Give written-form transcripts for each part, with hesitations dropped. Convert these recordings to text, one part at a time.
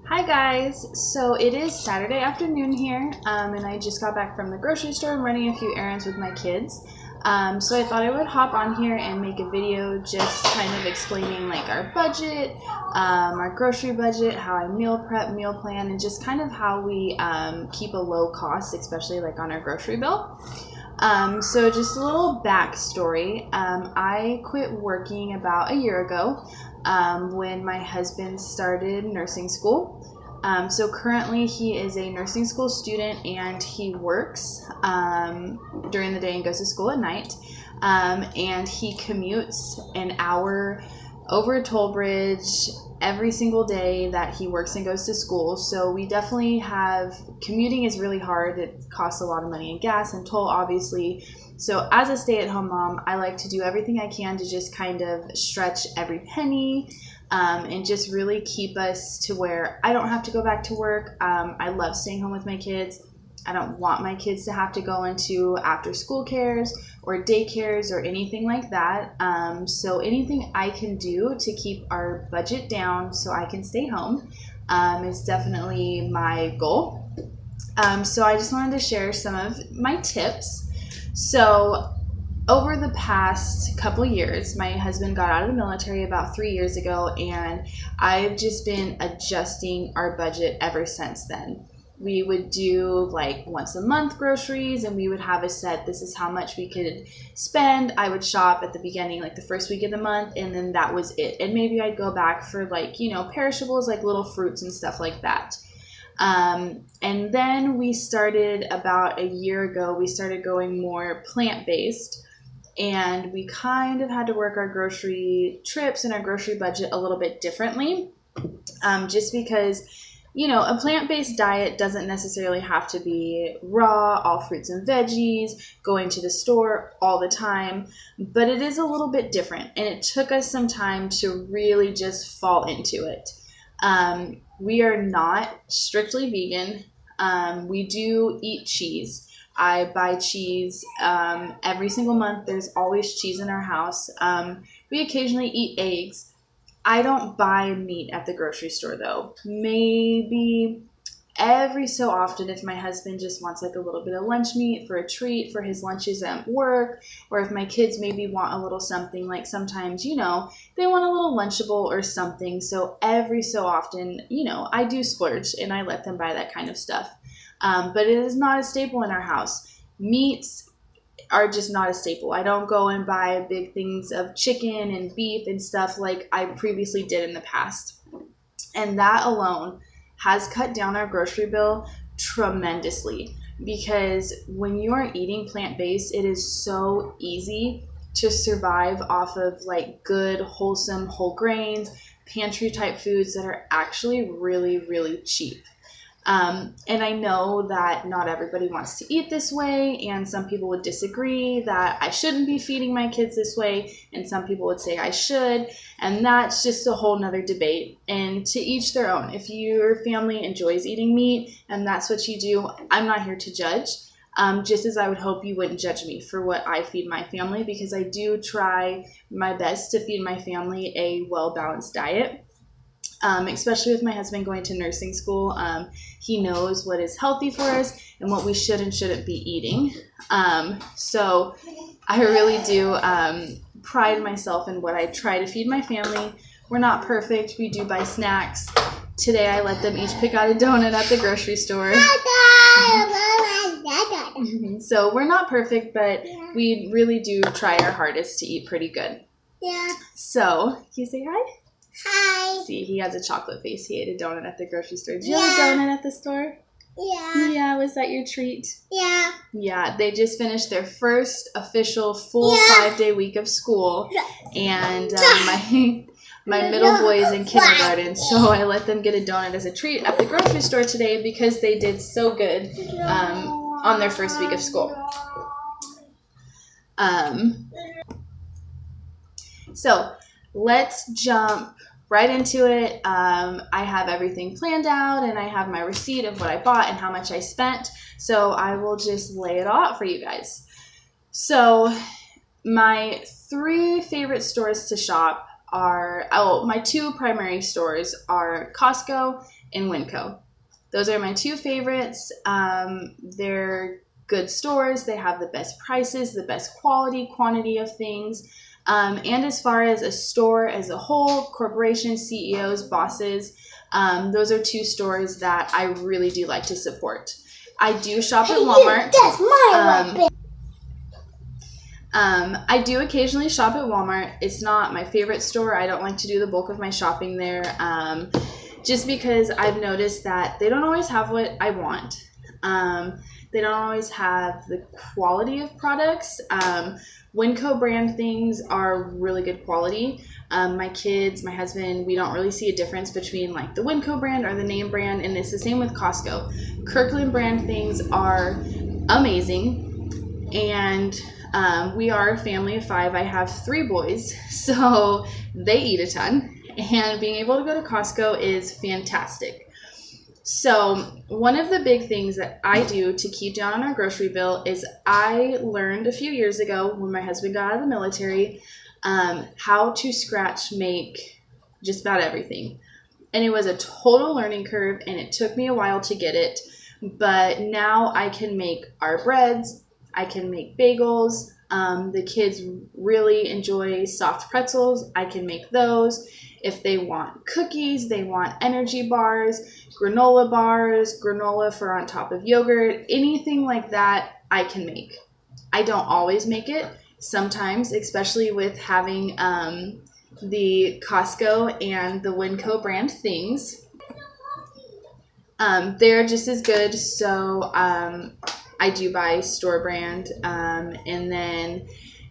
Hi guys, so it is Saturday afternoon here, and I just got back from the grocery store and running a few errands with my kids. So I thought I would hop on here and make a video just kind of explaining like our budget, our grocery budget, how I meal prep, meal plan, and just kind of how we keep a low cost, especially like on our grocery bill. So just a little backstory. I quit working about a year ago when my husband started nursing school. So currently he is a nursing school student and he works during the day and goes to school at night. And he commutes an hour over a toll bridge every single day that he works and goes to school. So we definitely have, commuting is really hard. It costs a lot of money in gas and toll, obviously. So as a stay-at-home mom, I like to do everything I can to just kind of stretch every penny and just really keep us to where I don't have to go back to work. I love staying home with my kids. I don't want my kids to have to go into after school cares or daycares or anything like that. So anything I can do to keep our budget down so I can stay home is definitely my goal. So I just wanted to share some of my tips. So over the past couple years, my husband got out of the military about 3 years ago, and I've just been adjusting our budget ever since then. We would do like once a month groceries, and we would have a set, this is how much we could spend. I would shop at the beginning, like the first week of the month, and then that was it. And maybe I'd go back for like, perishables, like little fruits and stuff like that. And then we started about a year ago, we started going more plant-based, and we kind of had to work our grocery trips and our grocery budget a little bit differently, just because a plant-based diet doesn't necessarily have to be raw, all fruits and veggies, going to the store all the time, but it is a little bit different, and it took us some time to really just fall into it. We are not strictly vegan. We do eat cheese. I buy cheese every single month. There's always cheese in our house. We occasionally eat eggs. I don't buy meat at the grocery store though. Maybe every so often if my husband just wants like a little bit of lunch meat for a treat for his lunches at work, or if my kids maybe want a little something, like sometimes, they want a little Lunchable or something. So every so often, I do splurge and I let them buy that kind of stuff. But it is not a staple in our house. Meats are just not a staple. I don't go and buy big things of chicken and beef and stuff like I previously did in the past. And that alone has cut down our grocery bill tremendously, because when you are eating plant-based, it is so easy to survive off of like good, wholesome, whole grains, pantry type foods that are actually really, really cheap. And I know that not everybody wants to eat this way, and some people would disagree that I shouldn't be feeding my kids this way, and some people would say I should, and that's just a whole nother debate, and to each their own. If your family enjoys eating meat and that's what you do, I'm not here to judge, just as I would hope you wouldn't judge me for what I feed my family, because I do try my best to feed my family a well-balanced diet. Especially with my husband going to nursing school, he knows what is healthy for us and what we should and shouldn't be eating. So I really do pride myself in what I try to feed my family. We're not perfect. We do buy snacks. Today I let them each pick out a donut at the grocery store. So we're not perfect, but we really do try our hardest to eat pretty good. Yeah. So, can you say hi? Hi. See, he has a chocolate face. He ate a donut at the grocery store. Did you have a donut at the store? Yeah. Yeah, was that your treat? Yeah. Yeah, they just finished their first official full 5-day week of school, and my middle boy is in kindergarten, so I let them get a donut as a treat at the grocery store today because they did so good on their first week of school. So let's jump right into it. I have everything planned out, and I have my receipt of what I bought and how much I spent. So I will just lay it all out for you guys. So my 3 favorite stores to shop are, my two primary stores are Costco and Winco. Those are my two favorites. They're good stores. They have the best prices, the best quality, quantity of things. And as far as a store as a whole, corporations, CEOs, bosses, those are two stores that I really do like to support. I do shop at Walmart. That's my weapon. I do occasionally shop at Walmart. It's not my favorite store. I don't like to do the bulk of my shopping there, just because I've noticed that they don't always have what I want. They don't always have the quality of products. Winco brand things are really good quality. My kids, my husband, we don't really see a difference between like the Winco brand or the name brand, and it's the same with Costco. Kirkland brand things are amazing, and we are a family of 5. I have 3 boys, so they eat a ton, and being able to go to Costco is fantastic. So one of the big things that I do to keep down on our grocery bill is I learned a few years ago when my husband got out of the military how to scratch make just about everything. And it was a total learning curve, and it took me a while to get it. But now I can make our breads, I can make bagels. The kids really enjoy soft pretzels. I can make those. If they want cookies, they want energy bars, granola for on top of yogurt, anything like that, I can make. I don't always make it. Sometimes, especially with having the Costco and the Winco brand things, they're just as good. So I do buy store brand, and then,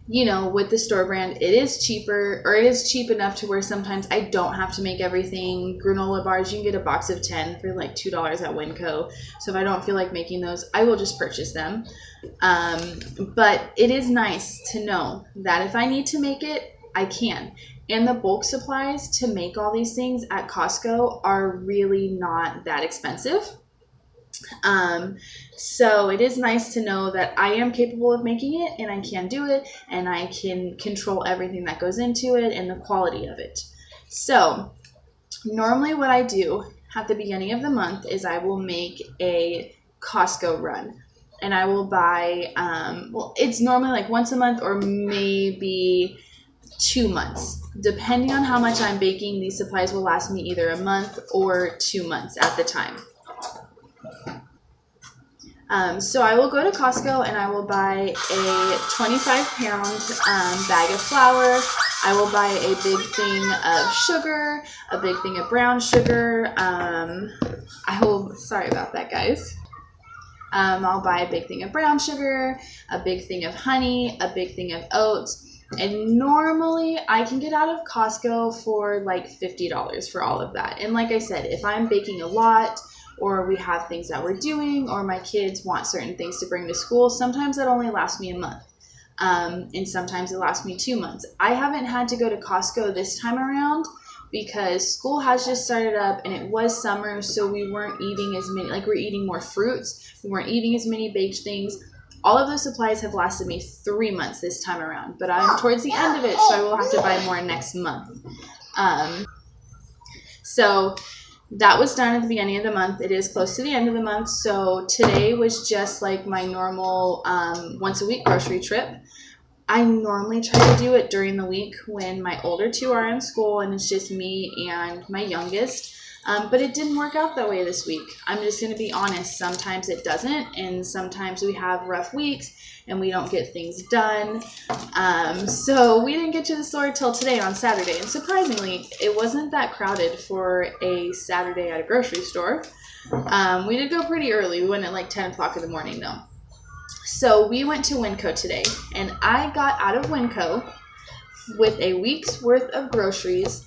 you know, with the store brand, it is cheaper, or it is cheap enough to where sometimes I don't have to make everything. Granola bars, you can get a box of 10 for like $2 at Winco. So if I don't feel like making those, I will just purchase them. But it is nice to know that if I need to make it, I can. And the bulk supplies to make all these things at Costco are really not that expensive. So it is nice to know that I am capable of making it, and I can do it, and I can control everything that goes into it and the quality of it. So normally what I do at the beginning of the month is I will make a Costco run, and I will buy, it's normally like once a month or maybe 2 months. Depending on how much I'm baking, these supplies will last me either a month or 2 months at the time. So I will go to Costco and I will buy a 25-pound bag of flour. I will buy a big thing of sugar, a big thing of brown sugar. Sorry about that, guys. I'll buy a big thing of brown sugar, a big thing of honey, a big thing of oats. And normally I can get out of Costco for like $50 for all of that. And like I said, if I'm baking a lot, or we have things that we're doing, or my kids want certain things to bring to school, sometimes that only lasts me a month. And sometimes it lasts me 2 months. I haven't had to go to Costco this time around because school has just started up and it was summer, so we weren't eating as many, like we're eating more fruits. We weren't eating as many baked things. All of those supplies have lasted me 3 months this time around, but I'm towards the end of it, so I will have to buy more next month. So that was done at the beginning of the month. It is close to the end of the month, so today was just like my normal once a week grocery trip. I normally try to do it during the week when my older 2 are in school and it's just me and my youngest. But it didn't work out that way this week. I'm just going to be honest. Sometimes it doesn't, and sometimes we have rough weeks and we don't get things done. So we didn't get to the store till today on Saturday. And surprisingly, it wasn't that crowded for a Saturday at a grocery store. We did go pretty early. We went at like 10 o'clock in the morning though. So we went to Winco today, and I got out of Winco with a week's worth of groceries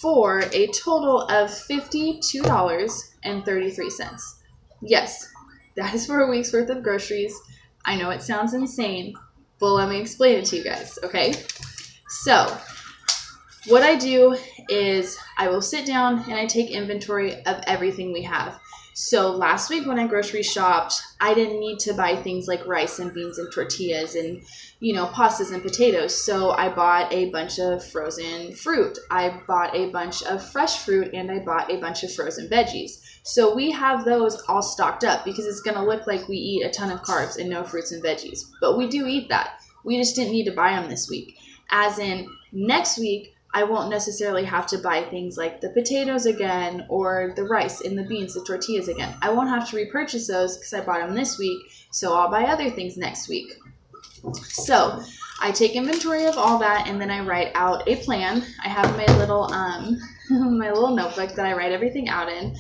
for a total of $52.33. Yes, that is for a week's worth of groceries. I know it sounds insane, but let me explain it to you guys, okay? So what I do is I will sit down and I take inventory of everything we have. So last week when I grocery shopped, I didn't need to buy things like rice and beans and tortillas and, pastas and potatoes. So I bought a bunch of frozen fruit. I bought a bunch of fresh fruit, and I bought a bunch of frozen veggies. So we have those all stocked up because it's going to look like we eat a ton of carbs and no fruits and veggies. But we do eat that. We just didn't need to buy them this week. As in next week, I won't necessarily have to buy things like the potatoes again or the rice and the beans, the tortillas again. I won't have to repurchase those because I bought them this week, so I'll buy other things next week. So I take inventory of all that, and then I write out a plan. I have my little my little notebook that I write everything out in.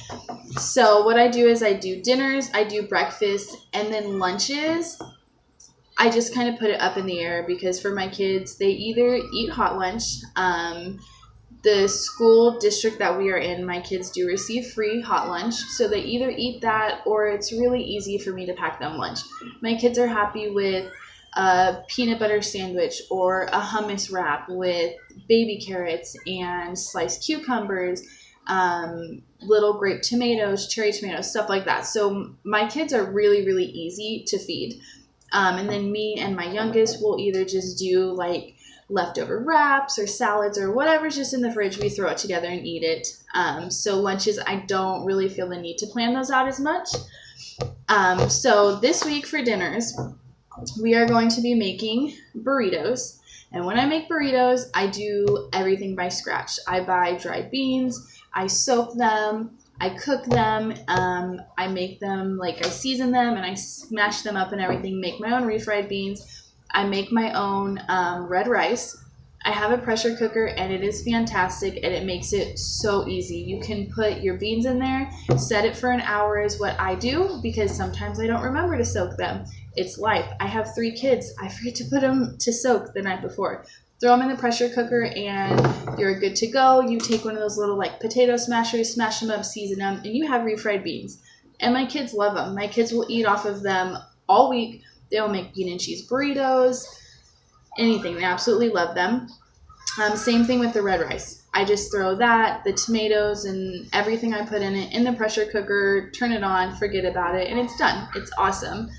So what I do is I do dinners, I do breakfast, and then lunches. I just kind of put it up in the air because for my kids, they either eat hot lunch. The school district that we are in, my kids do receive free hot lunch. So they either eat that, or it's really easy for me to pack them lunch. My kids are happy with a peanut butter sandwich or a hummus wrap with baby carrots and sliced cucumbers, little grape tomatoes, cherry tomatoes, stuff like that. So my kids are really, really easy to feed. And then me and my youngest will either just do like leftover wraps or salads or whatever's just in the fridge. We throw it together and eat it. So lunches, I don't really feel the need to plan those out as much. So this week for dinners, we are going to be making burritos. And when I make burritos, I do everything by scratch. I buy dried beans, I soak them, I cook them, I make them, I season them and I smash them up and everything, make my own refried beans. I make my own red rice. I have a pressure cooker and it is fantastic and it makes it so easy. You can put your beans in there, set it for an hour is what I do because sometimes I don't remember to soak them. It's life. I have 3 kids. I forget to put them to soak the night before. Throw them in the pressure cooker and you're good to go. You take one of those little potato smashers, smash them up, season them, and you have refried beans. And my kids love them. My kids will eat off of them all week. They'll make bean and cheese burritos, anything. They absolutely love them. Same thing with the red rice. I just throw that, the tomatoes, and everything I put in it in the pressure cooker, turn it on, forget about it, and it's done. It's awesome.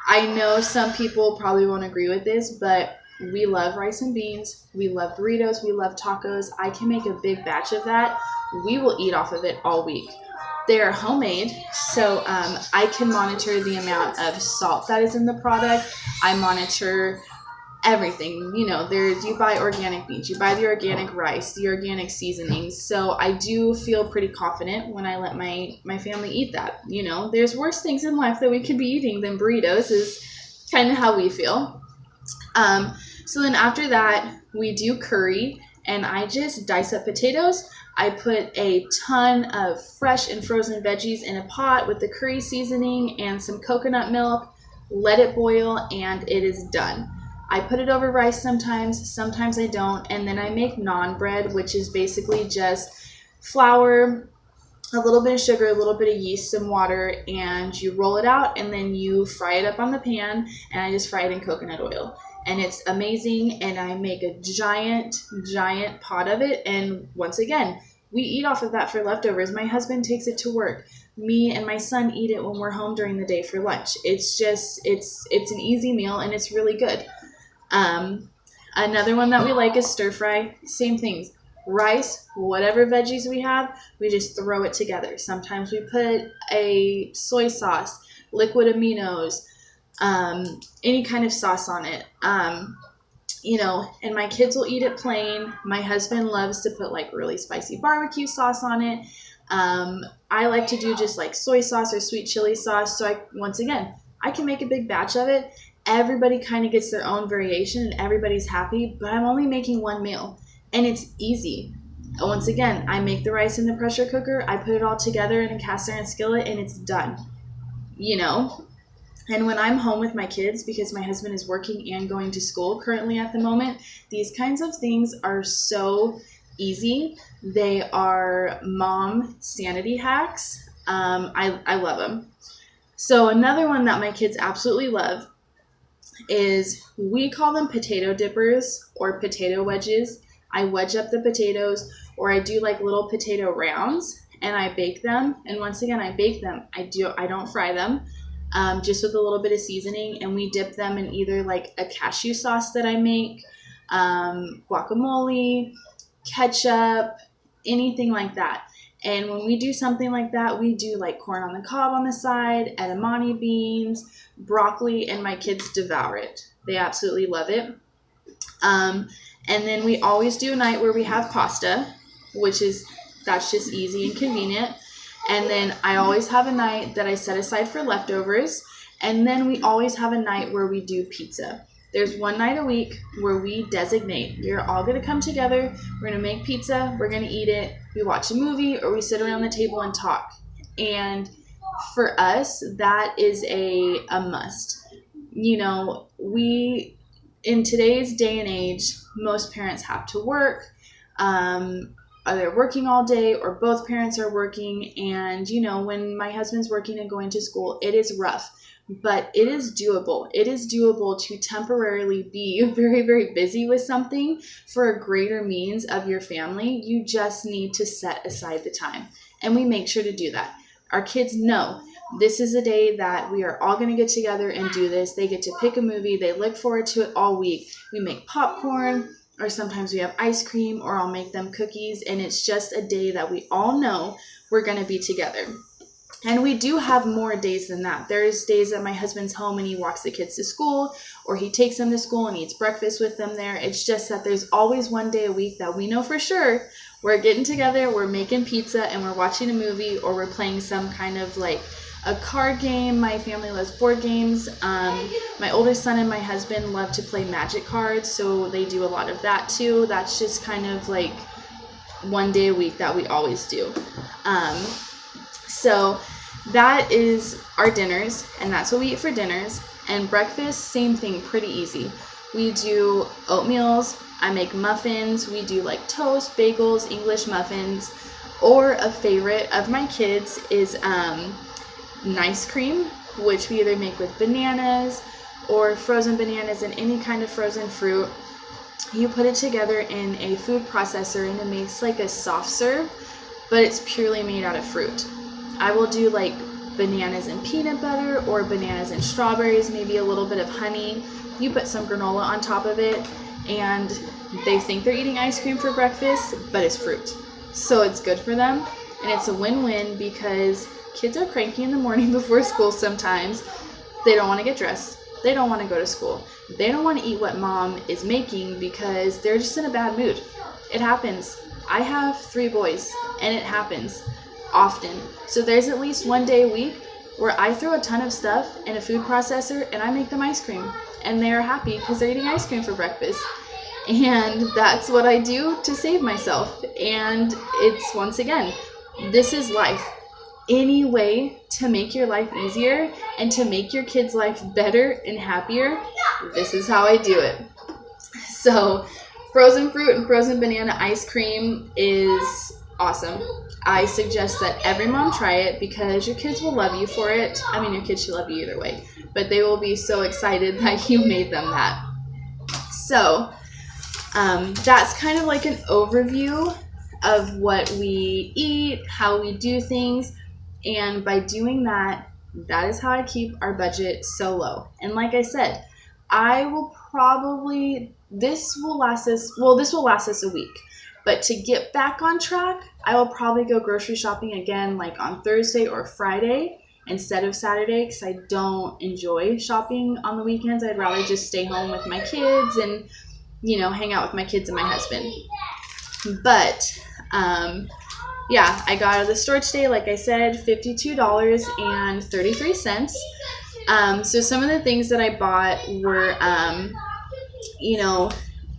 I know some people probably won't agree with this, but we love rice and beans. We love burritos. We love tacos. I can make a big batch of that. We will eat off of it all week. They're homemade, so I can monitor the amount of salt that is in the product. I monitor everything. You buy organic beans, you buy the organic rice, the organic seasonings. So I do feel pretty confident when I let my family eat that. There's worse things in life that we could be eating than burritos is kind of how we feel. So then after that, we do curry, and I just dice up potatoes. I put a ton of fresh and frozen veggies in a pot with the curry seasoning and some coconut milk, let it boil, and it is done. I put it over rice sometimes I don't, and then I make naan bread, which is basically just flour, a little bit of sugar, a little bit of yeast, some water, and you roll it out, and then you fry it up on the pan, and I just fry it in coconut oil. And it's amazing, and I make a giant pot of it, and once again, we eat off of that for leftovers. My husband takes it to work. Me and my son eat it when we're home during the day for lunch. It's an easy meal, and it's really good. Another one that we like is stir fry. Same things. Rice, whatever veggies we have, we just throw it together. Sometimes we put a soy sauce, liquid aminos, any kind of sauce on it. And my kids will eat it plain. My husband loves to put really spicy barbecue sauce on it. I like to do just soy sauce or sweet chili sauce. So once again, I can make a big batch of it. Everybody kind of gets their own variation and everybody's happy, but I'm only making one meal and it's easy. Once again, I make the rice in the pressure cooker. I put it all together in a cast iron skillet and it's done, And when I'm home with my kids, because my husband is working and going to school currently at the moment, these kinds of things are so easy. They are mom sanity hacks. I love them. So another one that my kids absolutely love is, we call them potato dippers or potato wedges. I wedge up the potatoes, or I do like little potato rounds and I bake them. And once again, I bake them. I don't fry them, just with a little bit of seasoning, and we dip them in either like a cashew sauce that I make, guacamole, ketchup, anything like that. And when we do something like that, we do like corn on the cob on the side, edamame beans, broccoli, and my kids devour it. They absolutely love it. And then we always do a night where we have pasta, that's just easy and convenient. And then I always have a night that I set aside for leftovers. And then we always have a night where we do pizza. There's one night a week where we designate, you're all going to come together, we're going to make pizza, we're going to eat it, we watch a movie, or we sit around the table and talk. And for us, that is a must. You know, in today's day and age, most parents have to work, they're working all day, or both parents are working. And, you know, when my husband's working and going to school, it is rough. But it is doable. It is doable to temporarily be very, very busy with something for a greater means of your family. You just need to set aside the time. And we make sure to do that. Our kids know this is a day that we are all going to get together and do this. They get to pick a movie. They look forward to it all week. We make popcorn, or sometimes we have ice cream, or I'll make them cookies. And it's just a day that we all know we're going to be together. And we do have more days than that. There's days that my husband's home and he walks the kids to school, or he takes them to school and eats breakfast with them there. It's just that there's always one day a week that we know for sure we're getting together, we're making pizza, and we're watching a movie, or we're playing some kind of like a card game. My family loves board games. My oldest son and my husband love to play Magic cards, so they do a lot of that too. That's just kind of like one day a week that we always do. So that is our dinners, and that's what we eat for dinners. And breakfast, same thing, pretty easy. We do oatmeals, I make muffins, we do like toast, bagels, English muffins, or a favorite of my kids is nice cream, which we either make with bananas or frozen bananas and any kind of frozen fruit. You put it together in a food processor and it makes like a soft serve, but it's purely made out of fruit. I will do like bananas and peanut butter, or bananas and strawberries, maybe a little bit of honey. You put some granola on top of it, and they think they're eating ice cream for breakfast, but it's fruit. So it's good for them, and it's a win-win because kids are cranky in the morning before school sometimes. They don't want to get dressed. They don't want to go to school. They don't want to eat what mom is making because they're just in a bad mood. It happens. I have 3 boys, and it happens often. So there's at least one day a week where I throw a ton of stuff in a food processor and I make them ice cream, and they are happy because they're eating ice cream for breakfast. And that's what I do to save myself. And it's, once again, this is life. Any way to make your life easier and to make your kids' life better and happier, this is how I do it. So frozen fruit and frozen banana ice cream is awesome. I suggest that every mom try it because your kids will love you for it. I mean, your kids should love you either way, but they will be so excited that you made them that. So that's kind of like an overview of what we eat, how we do things. And by doing that, that is how I keep our budget so low. And like I said, I will probably, this will last us a week. But to get back on track, I will probably go grocery shopping again like on Thursday or Friday instead of Saturday, because I don't enjoy shopping on the weekends. I'd rather just stay home with my kids and, you know, hang out with my kids and my husband. But yeah, I got out of the store today, like I said, $52.33. So some of the things that I bought were, you know,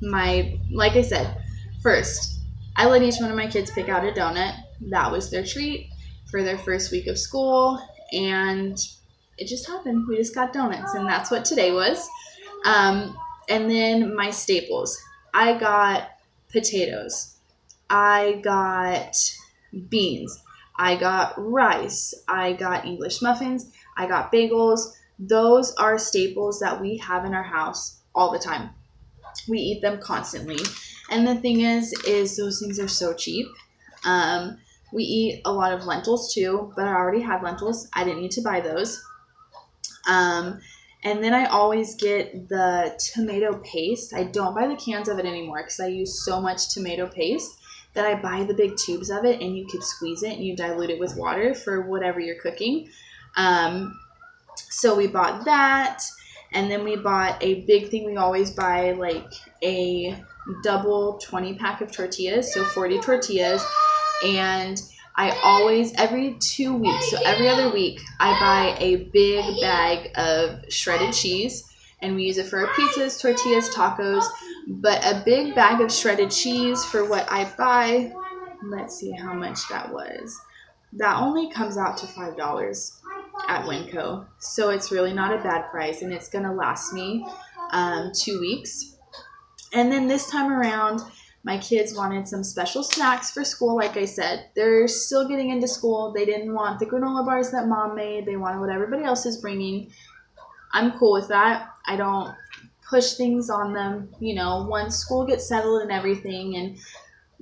like I said, first, I let each one of my kids pick out a donut. That was their treat for their first week of school, and it just happened. We just got donuts, and that's what today was. And then my staples. I got potatoes. I got beans. I got rice. I got English muffins. I got bagels. Those are staples that we have in our house all the time. We eat them constantly. And the thing is those things are so cheap. We eat a lot of lentils too, but I already had lentils. I didn't need to buy those. And then I always get the tomato paste. I don't buy the cans of it anymore because I use so much tomato paste that I buy the big tubes of it, and you could squeeze it and you dilute it with water for whatever you're cooking. So we bought that, and then we bought a big thing. We always buy like a double 20 pack of tortillas, so 40 tortillas. And I always, every 2 weeks, so every other week, I buy a big bag of shredded cheese, and we use it for our pizzas, tortillas, tacos. But a big bag of shredded cheese for what I buy, let's see how much that was. That only comes out to $5 at Winco. So it's really not a bad price, and it's going to last me 2 weeks. And then this time around, my kids wanted some special snacks for school. Like I said, they're still getting into school. They didn't want the granola bars that mom made. They wanted what everybody else is bringing. I'm cool with that. I don't push things on them. You know, once school gets settled and everything, and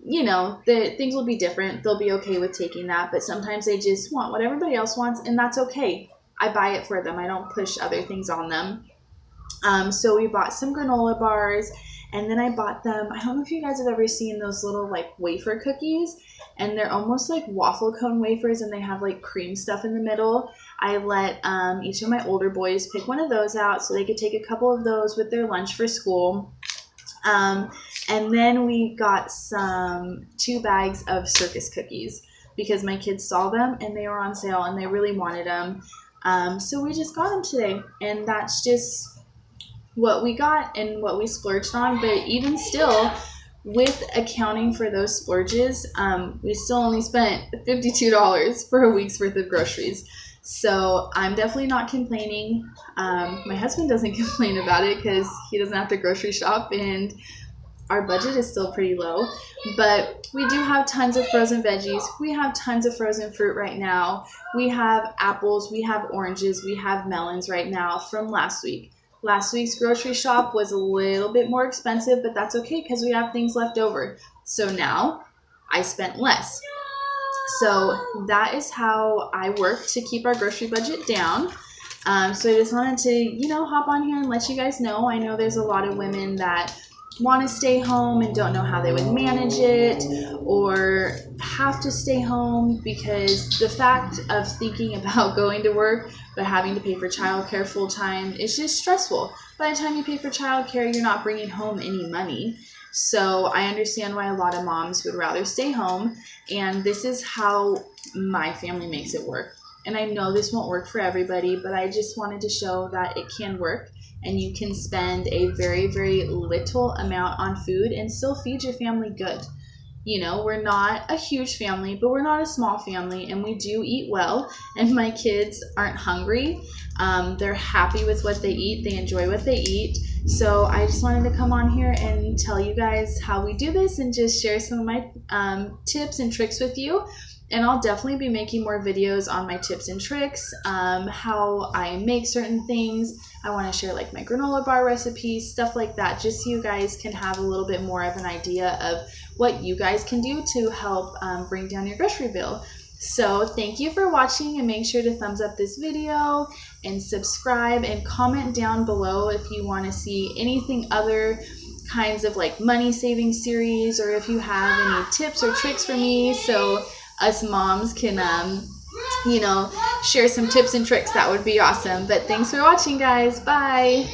you know, things will be different. They'll be okay with taking that, but sometimes they just want what everybody else wants, and that's okay. I buy it for them. I don't push other things on them. So we bought some granola bars, and then I bought them, I don't know if you guys have ever seen those little like wafer cookies, and they're almost like waffle cone wafers, and they have like cream stuff in the middle. I let each of my older boys pick one of those out so they could take a couple of those with their lunch for school. And then we got 2 bags of circus cookies because my kids saw them and they were on sale and they really wanted them. So we just got them today, and that's just what we got and what we splurged on. But even still, with accounting for those splurges, we still only spent $52 for a week's worth of groceries. So I'm definitely not complaining. My husband doesn't complain about it because he doesn't have to grocery shop, and our budget is still pretty low. But we do have tons of frozen veggies. We have tons of frozen fruit right now. We have apples, we have oranges, we have melons right now from last week. Last week's grocery shop was a little bit more expensive, but that's okay because we have things left over. So now I spent less. So that is how I work to keep our grocery budget down. So I just wanted to, hop on here and let you guys know. I know there's a lot of women that want to stay home and don't know how they would manage it, or have to stay home because the fact of thinking about going to work but having to pay for childcare full time is just stressful. By the time you pay for childcare, you're not bringing home any money. So I understand why a lot of moms would rather stay home, and this is how my family makes it work. And I know this won't work for everybody, but I just wanted to show that it can work, and you can spend a very, very little amount on food and still feed your family good. We're not a huge family, but we're not a small family, and we do eat well, and my kids aren't hungry. They're happy with what they eat. They enjoy what they eat. So I just wanted to come on here and tell you guys how we do this and just share some of my tips and tricks with you. And I'll definitely be making more videos on my tips and tricks, how I make certain things. I want to share like my granola bar recipes, stuff like that, just so you guys can have a little bit more of an idea of what you guys can do to help bring down your grocery bill. So thank you for watching, and make sure to thumbs up this video and subscribe, and comment down below if you want to see anything other kinds of like money saving series, or if you have any tips or tricks for me so us moms can share some tips and tricks. That would be awesome. But thanks for watching, guys. Bye.